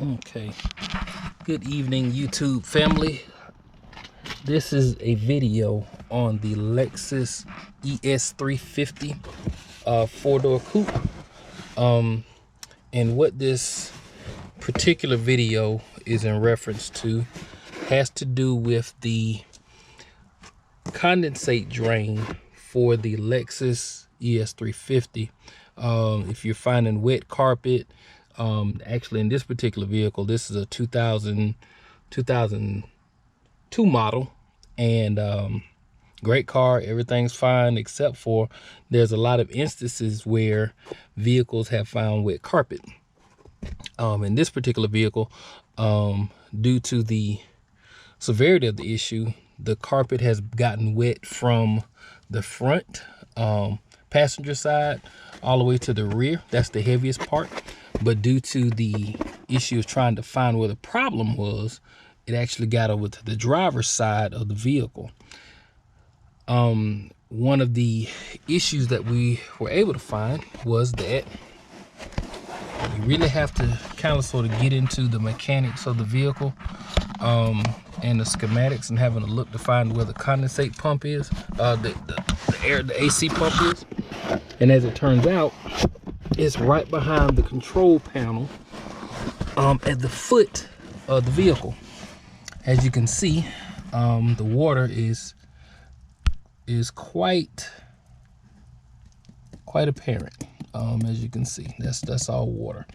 Okay, good evening YouTube family. This is a video on the Lexus ES 350 four-door coupe. And what this particular video is in reference to has to do with the condensate drain for the Lexus ES 350. If you're finding wet carpet, actually in this particular vehicle, this is a 2002 model, and great car, everything's fine, except for there's a lot of instances where vehicles have found wet carpet. In this particular vehicle, due to the severity of the issue, the carpet has gotten wet from the front passenger side all the way to the rear. That's the heaviest part. But due to the issue of trying to find where the problem was, it actually got over to the driver's side of the vehicle. One of the issues that we were able to find was that you really have to kind of sort of get into the mechanics of the vehicle and the schematics, and having a look to find where the condensate pump is, the AC pump is. And as it turns out, it's right behind the control panel at the foot of the vehicle. As you can see, the water is quite apparent. As you can see, that's all water.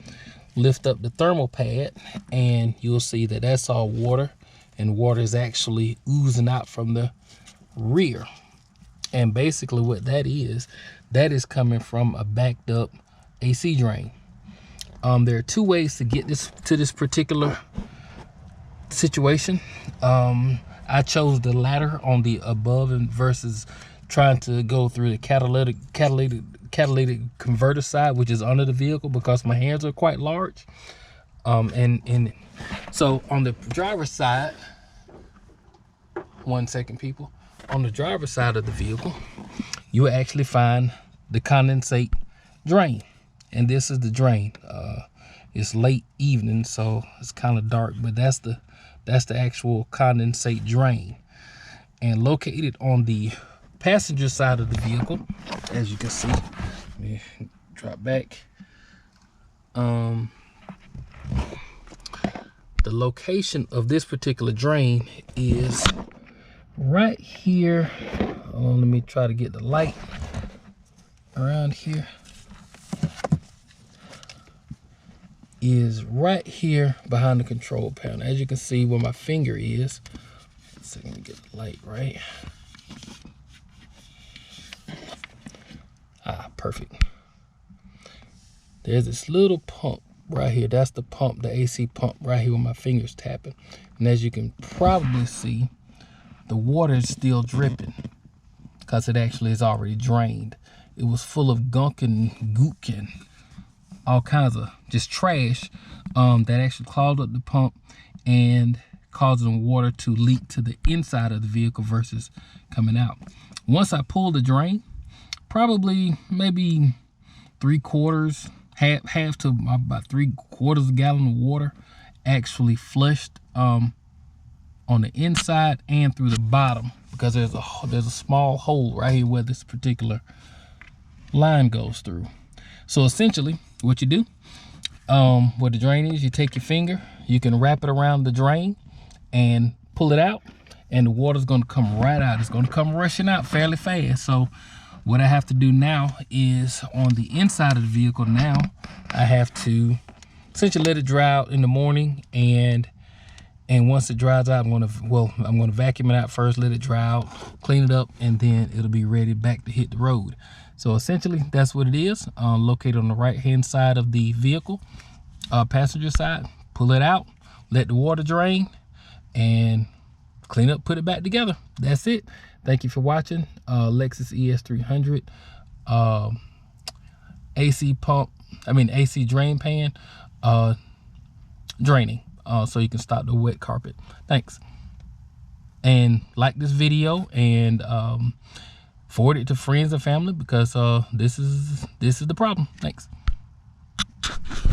Lift up the thermal pad and you'll see that that's all water, and water is actually oozing out from the rear. And basically what that is coming from a backed up AC drain. There are two ways to get to this particular situation. I chose the latter on the above, and versus trying to go through the catalytic converter side, which is under the vehicle, because my hands are quite large. And so on the driver's side, one second people, on the driver's side of the vehicle, you will actually find the condensate drain. And this is the drain. It's late evening, so it's kind of dark, but that's the actual condensate drain. And located on the passenger side of the vehicle, as you can see, let me drop back. The location of this particular drain is right here. Let me try to get the light around here. Is right here behind the control panel. As you can see where my finger is. Let's see, let me get the light right. Perfect. There's this little pump right here. That's the pump, the AC pump right here where my finger's tapping. And as you can probably see, the water is still dripping because it actually is already drained. It was full of gunk and gook and all kinds of just trash that actually clogged up the pump and causing water to leak to the inside of the vehicle versus coming out. Once I pulled the drain, probably maybe half to about 3/4 gallon of water actually flushed on the inside and through the bottom, because there's a small hole right here where this particular line goes through. So essentially what you do, where the drain is, you take your finger, you can wrap it around the drain and pull it out, and the water's going to come right out. It's going to come rushing out fairly fast. So what I have to do now is, on the inside of the vehicle now, I have to essentially let it dry out in the morning, and once it dries out, I'm going to vacuum it out first, let it dry out, clean it up, and then it'll be ready back to hit the road. So essentially that's what it is. Located on the right hand side of the vehicle, passenger side. Pull it out, let the water drain, and clean up, put it back together. That's it. Thank you for watching. Lexus ES 300 AC drain pan draining, so you can stop the wet carpet. Thanks. And like this video, and forward it to friends and family, because this is the problem. Thanks.